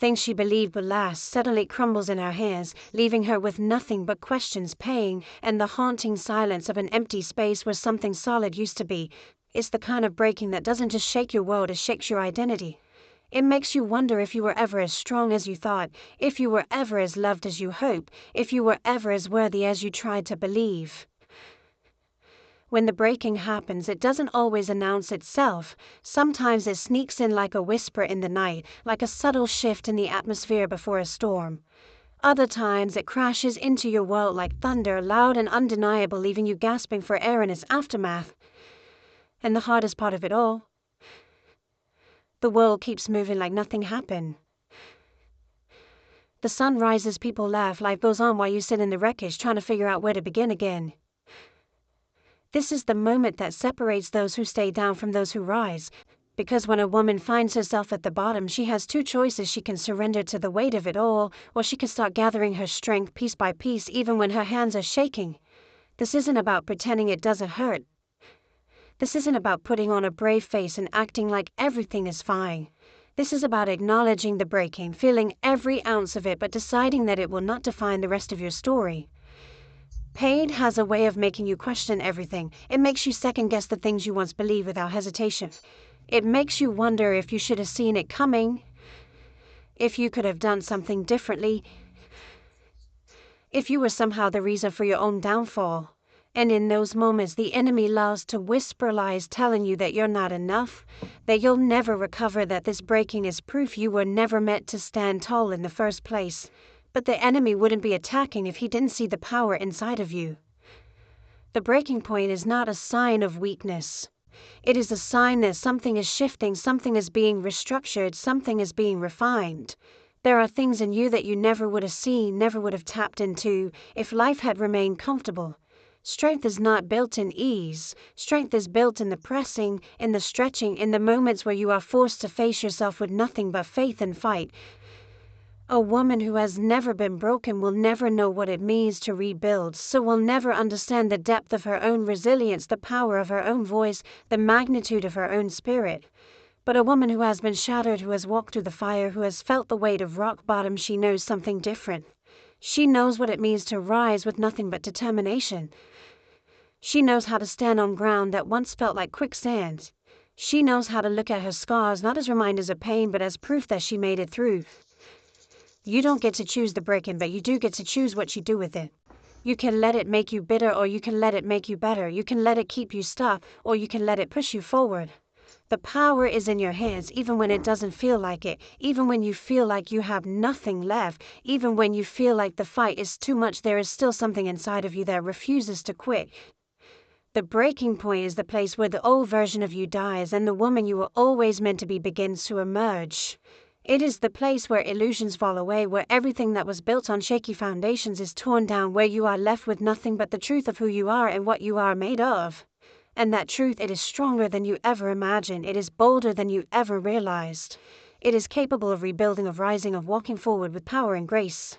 Things she believed would last suddenly crumbles in her hands, leaving her with nothing but questions, pain, and the haunting silence of an empty space where something solid used to be. It's the kind of breaking that doesn't just shake your world, it shakes your identity. It makes you wonder if you were ever as strong as you thought, if you were ever as loved as you hoped, if you were ever as worthy as you tried to believe. When the breaking happens, it doesn't always announce itself. Sometimes it sneaks in like a whisper in the night, like a subtle shift in the atmosphere before a storm. Other times it crashes into your world like thunder, loud and undeniable, leaving you gasping for air in its aftermath. And the hardest part of it all, the world keeps moving like nothing happened. The sun rises, people laugh, life goes on while you sit in the wreckage trying to figure out where to begin again. This is the moment that separates those who stay down from those who rise. Because when a woman finds herself at the bottom, she has two choices. She can surrender to the weight of it all, or she can start gathering her strength piece by piece, even when her hands are shaking. This isn't about pretending it doesn't hurt. This isn't about putting on a brave face and acting like everything is fine. This is about acknowledging the breaking, feeling every ounce of it, but deciding that it will not define the rest of your story. Pain has a way of making you question everything. It makes you second-guess the things you once believed without hesitation. It makes you wonder if you should have seen it coming, if you could have done something differently, if you were somehow the reason for your own downfall. And in those moments, the enemy loves to whisper lies telling you that you're not enough, that you'll never recover, that this breaking is proof you were never meant to stand tall in the first place. But the enemy wouldn't be attacking if he didn't see the power inside of you. The breaking point is not a sign of weakness. It is a sign that something is shifting, something is being restructured, something is being refined. There are things in you that you never would have seen, never would have tapped into, if life had remained comfortable. Strength is not built in ease. Strength is built in the pressing, in the stretching, in the moments where you are forced to face yourself with nothing but faith and fight. A woman who has never been broken will never know what it means to rebuild, so will never understand the depth of her own resilience, the power of her own voice, the magnitude of her own spirit. But a woman who has been shattered, who has walked through the fire, who has felt the weight of rock bottom, she knows something different. She knows what it means to rise with nothing but determination. She knows how to stand on ground that once felt like quicksand. She knows how to look at her scars not as reminders of pain, but as proof that she made it through. You don't get to choose the breaking, but you do get to choose what you do with it. You can let it make you bitter, or you can let it make you better. You can let it keep you stuck, or you can let it push you forward. The power is in your hands, even when it doesn't feel like it, even when you feel like you have nothing left, even when you feel like the fight is too much. There is still something inside of you that refuses to quit. The breaking point is the place where the old version of you dies and the woman you were always meant to be begins to emerge. It is the place where illusions fall away, where everything that was built on shaky foundations is torn down, where you are left with nothing but the truth of who you are and what you are made of. And that truth, it is stronger than you ever imagined. It is bolder than you ever realized. It is capable of rebuilding, of rising, of walking forward with power and grace.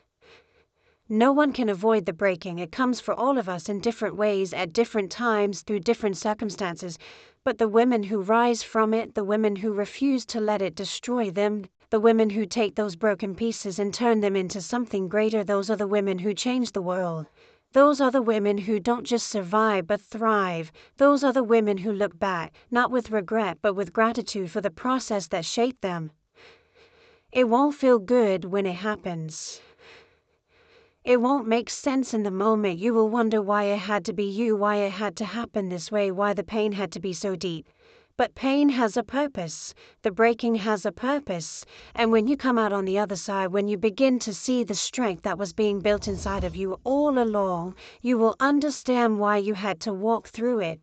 No one can avoid the breaking. It comes for all of us in different ways, at different times, through different circumstances. But the women who rise from it, the women who refuse to let it destroy them, the women who take those broken pieces and turn them into something greater, those are the women who change the world. Those are the women who don't just survive but thrive. Those are the women who look back, not with regret but with gratitude for the process that shaped them. It won't feel good when it happens. It won't make sense in the moment. You will wonder why it had to be you, why it had to happen this way, why the pain had to be so deep. But pain has a purpose. The breaking has a purpose. And when you come out on the other side, when you begin to see the strength that was being built inside of you all along, you will understand why you had to walk through it.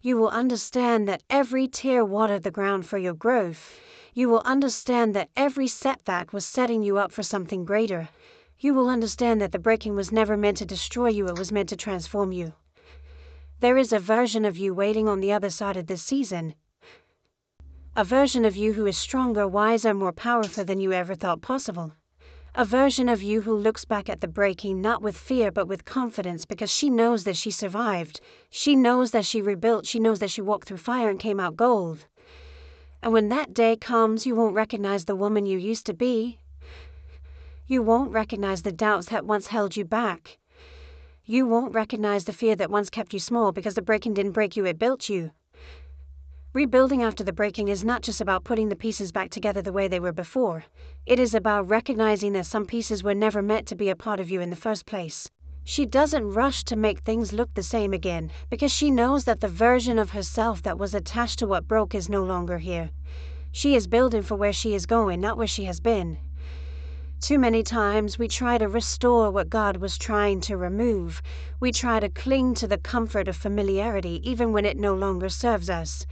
You will understand that every tear watered the ground for your growth. You will understand that every setback was setting you up for something greater. You will understand that the breaking was never meant to destroy you, it was meant to transform you. There is a version of you waiting on the other side of this season. A version of you who is stronger, wiser, more powerful than you ever thought possible. A version of you who looks back at the breaking not with fear but with confidence, because she knows that she survived. She knows that she rebuilt. She knows that she walked through fire and came out gold. And when that day comes, you won't recognize the woman you used to be. You won't recognize the doubts that once held you back. You won't recognize the fear that once kept you small because the breaking didn't break you, it built you. Rebuilding after the breaking is not just about putting the pieces back together the way they were before. It is about recognizing that some pieces were never meant to be a part of you in the first place. She doesn't rush to make things look the same again because she knows that the version of herself that was attached to what broke is no longer here. She is building for where she is going, not where she has been. Too many times we try to restore what God was trying to remove. We try to cling to the comfort of familiarity even when it no longer serves us.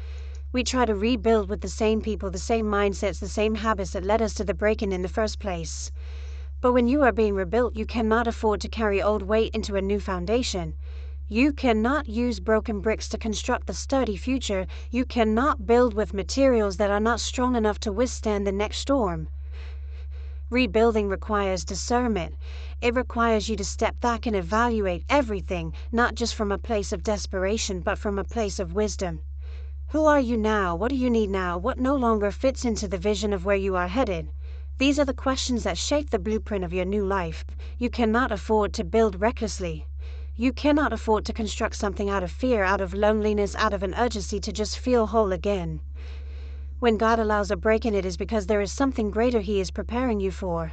We try to rebuild with the same people, the same mindsets, the same habits that led us to the break-in in the first place. But when you are being rebuilt, you cannot afford to carry old weight into a new foundation. You cannot use broken bricks to construct the sturdy future. You cannot build with materials that are not strong enough to withstand the next storm. Rebuilding requires discernment. It requires you to step back and evaluate everything, not just from a place of desperation, but from a place of wisdom. Who are you now? What do you need now? What no longer fits into the vision of where you are headed? These are the questions that shape the blueprint of your new life. You cannot afford to build recklessly. You cannot afford to construct something out of fear, out of loneliness, out of an urgency to just feel whole again. When God allows a break-in, it is because there is something greater He is preparing you for.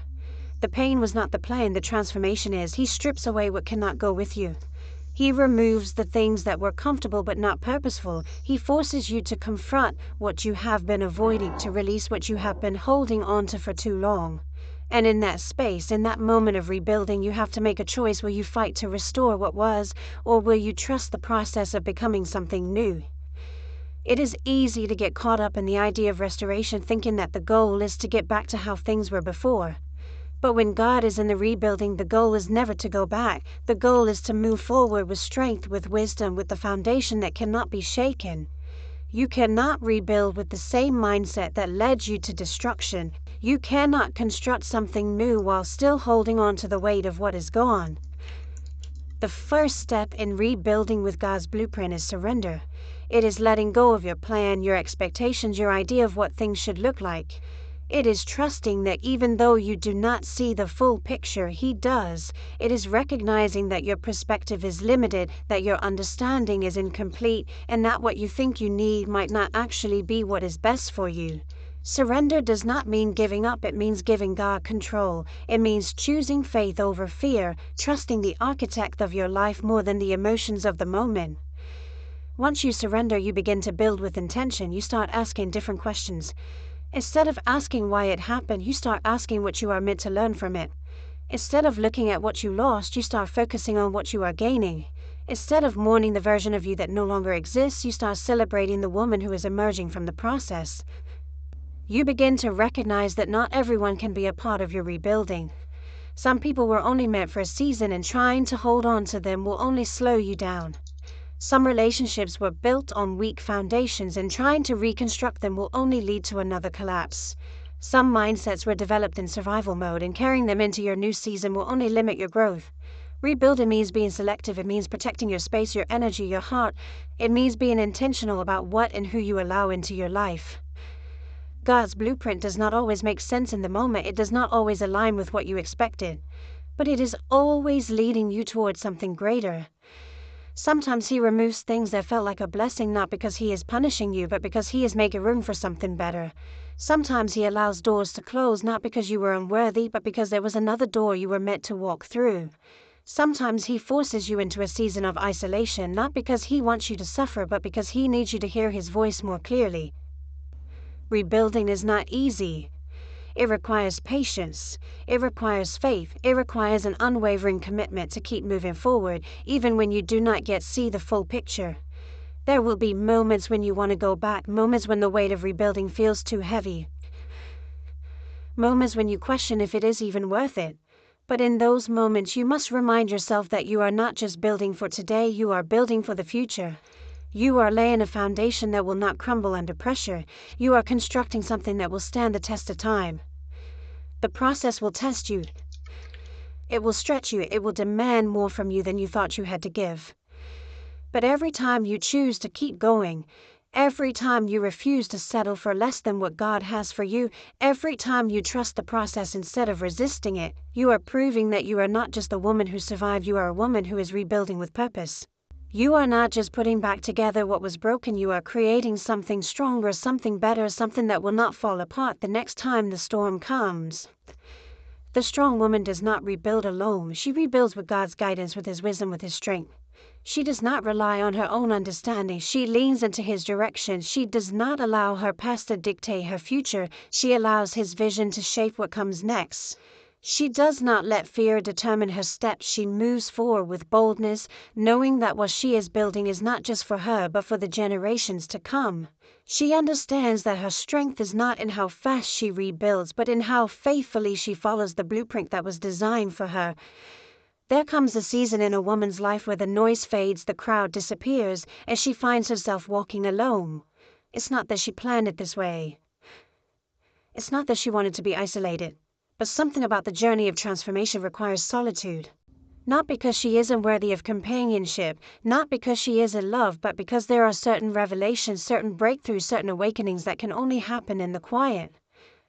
The pain was not the plan, the transformation is. He strips away what cannot go with you. He removes the things that were comfortable but not purposeful. He forces you to confront what you have been avoiding, to release what you have been holding on to for too long. And in that space, in that moment of rebuilding, you have to make a choice. Will you fight to restore what was, or will you trust the process of becoming something new? It is easy to get caught up in the idea of restoration, thinking that the goal is to get back to how things were before. But when God is in the rebuilding, the goal is never to go back. The goal is to move forward with strength, with wisdom, with the foundation that cannot be shaken. You cannot rebuild with the same mindset that led you to destruction. You cannot construct something new while still holding on to the weight of what is gone. The first step in rebuilding with God's blueprint is surrender. It is letting go of your plan, your expectations, your idea of what things should look like. It is trusting that even though you do not see the full picture, He does. It is recognizing that your perspective is limited, that your understanding is incomplete, and that what you think you need might not actually be what is best for you. Surrender does not mean giving up, it means giving God control. It means choosing faith over fear, trusting the architect of your life more than the emotions of the moment. Once you surrender, you begin to build with intention. You start asking different questions. Instead of asking why it happened, you start asking what you are meant to learn from it. Instead of looking at what you lost, you start focusing on what you are gaining. Instead of mourning the version of you that no longer exists, you start celebrating the woman who is emerging from the process. You begin to recognize that not everyone can be a part of your rebuilding. Some people were only meant for a season, and trying to hold on to them will only slow you down. Some relationships were built on weak foundations, and trying to reconstruct them will only lead to another collapse. Some mindsets were developed in survival mode, and carrying them into your new season will only limit your growth. Rebuilding means being selective. It means protecting your space, your energy, your heart. It means being intentional about what and who you allow into your life. God's blueprint does not always make sense in the moment. It does not always align with what you expected. But it is always leading you towards something greater. Sometimes He removes things that felt like a blessing, not because He is punishing you, but because He is making room for something better. Sometimes He allows doors to close, not because you were unworthy, but because there was another door you were meant to walk through. Sometimes He forces you into a season of isolation, not because He wants you to suffer, but because He needs you to hear His voice more clearly. Rebuilding is not easy. It requires patience. It requires faith. It requires an unwavering commitment to keep moving forward, even when you do not yet see the full picture. There will be moments when you want to go back, moments when the weight of rebuilding feels too heavy, moments when you question if it is even worth it. But in those moments, you must remind yourself that you are not just building for today, you are building for the future. You are laying a foundation that will not crumble under pressure. You are constructing something that will stand the test of time. The process will test you. It will stretch you. It will demand more from you than you thought you had to give. But every time you choose to keep going, Every time you refuse to settle for less than what God has for you, every time you trust the process instead of resisting it, you are proving that you are not just a woman who survived, you are a woman who is rebuilding with purpose. You are not just putting back together what was broken, you are creating something stronger, something better, something that will not fall apart the next time the storm comes. The strong woman does not rebuild alone, she rebuilds with God's guidance, with His wisdom, with His strength. She does not rely on her own understanding, she leans into His direction. She does not allow her past to dictate her future, she allows His vision to shape what comes next. She does not let fear determine her steps, she moves forward with boldness, knowing that what she is building is not just for her but for the generations to come. She understands that her strength is not in how fast she rebuilds, but in how faithfully she follows the blueprint that was designed for her. There comes a season in a woman's life where the noise fades, the crowd disappears, and she finds herself walking alone. It's not that she planned it this way. It's not that she wanted to be isolated, but something about the journey of transformation requires solitude. Not because she isn't worthy of companionship, not because she isn't loved, but because there are certain revelations, certain breakthroughs, certain awakenings that can only happen in the quiet.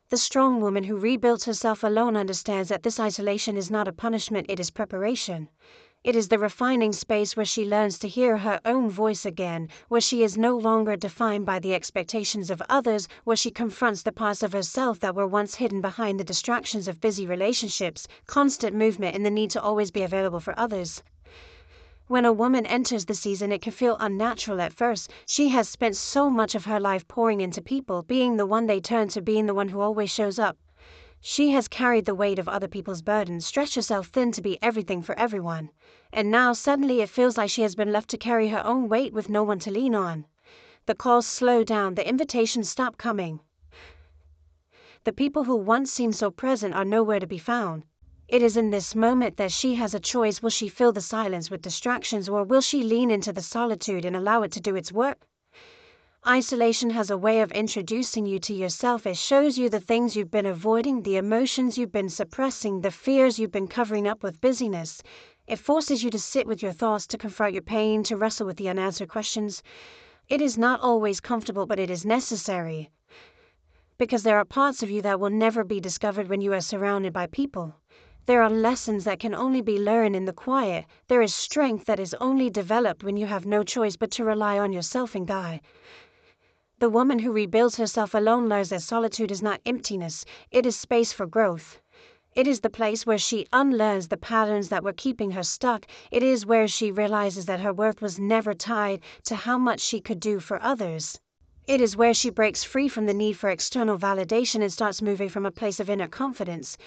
The strong woman who rebuilds herself alone understands that this isolation is not a punishment, it is preparation. It is the refining space where she learns to hear her own voice again, where she is no longer defined by the expectations of others, where she confronts the parts of herself that were once hidden behind the distractions of busy relationships, constant movement, and the need to always be available for others. When a woman enters the season, it can feel unnatural at first. She has spent so much of her life pouring into people, being the one they turn to, being the one who always shows up. She has carried the weight of other people's burdens, stretched herself thin to be everything for everyone. And now suddenly it feels like she has been left to carry her own weight with no one to lean on. The calls slow down, the invitations stop coming. The people who once seemed so present are nowhere to be found. It is in this moment that she has a choice. Will she fill the silence with distractions, or will she lean into the solitude and allow it to do its work? Isolation has a way of introducing you to yourself. It shows you the things you've been avoiding, the emotions you've been suppressing, the fears you've been covering up with busyness. It forces you to sit with your thoughts, to confront your pain, to wrestle with the unanswered questions. It is not always comfortable, but it is necessary. Because there are parts of you that will never be discovered when you are surrounded by people. There are lessons that can only be learned in the quiet. There is strength that is only developed when you have no choice but to rely on yourself and God. The woman who rebuilds herself alone learns that solitude is not emptiness, it is space for growth. It is the place where she unlearns the patterns that were keeping her stuck. It is where she realizes that her worth was never tied to how much she could do for others. It is where she breaks free from the need for external validation and starts moving from a place of inner confidence.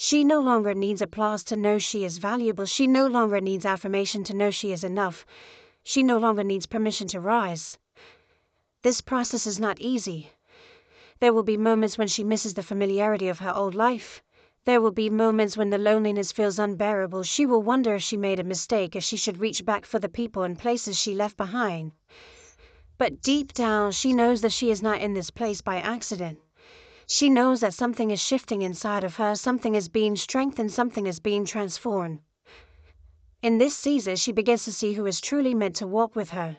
She no longer needs applause to know she is valuable. She no longer needs affirmation to know she is enough. She no longer needs permission to rise. This process is not easy. There will be moments when she misses the familiarity of her old life. There will be moments when the loneliness feels unbearable. She will wonder if she made a mistake, if she should reach back for the people and places she left behind. But deep down, she knows that she is not in this place by accident. She knows that something is shifting inside of her, something is being strengthened, something is being transformed. In this season, she begins to see who is truly meant to walk with her.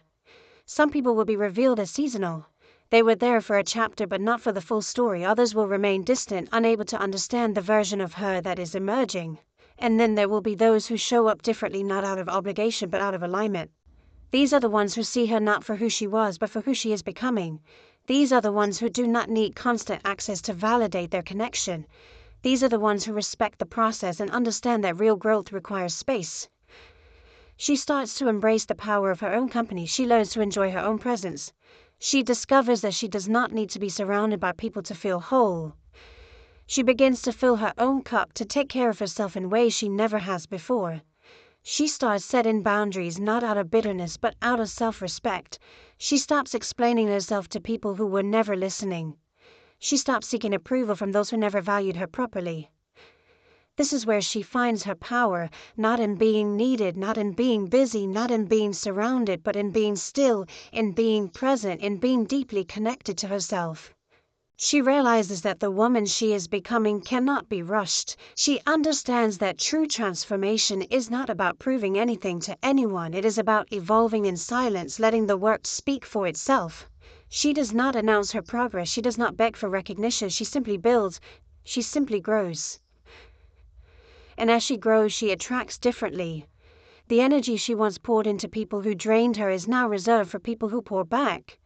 Some people will be revealed as seasonal. They were there for a chapter but not for the full story. Others will remain distant, unable to understand the version of her that is emerging. And then there will be those who show up differently, not out of obligation but out of alignment. These are the ones who see her not for who she was but for who she is becoming. These are the ones who do not need constant access to validate their connection. These are the ones who respect the process and understand that real growth requires space. She starts to embrace the power of her own company. She learns to enjoy her own presence. She discovers that she does not need to be surrounded by people to feel whole. She begins to fill her own cup, to take care of herself in ways she never has before. She starts setting boundaries not out of bitterness but out of self-respect. She stops explaining herself to people who were never listening. She stops seeking approval from those who never valued her properly. This is where she finds her power, not in being needed, not in being busy, not in being surrounded, but in being still, in being present, in being deeply connected to herself. She realizes that the woman she is becoming cannot be rushed. She understands that true transformation is not about proving anything to anyone. It is about evolving in silence, letting the work speak for itself. She does not announce her progress. She does not beg for recognition. She simply builds. She simply grows. And as she grows, she attracts differently. The energy she once poured into people who drained her is now reserved for people who pour back.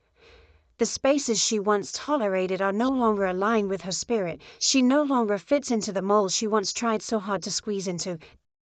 The spaces she once tolerated are no longer aligned with her spirit. She no longer fits into the mold she once tried so hard to squeeze into.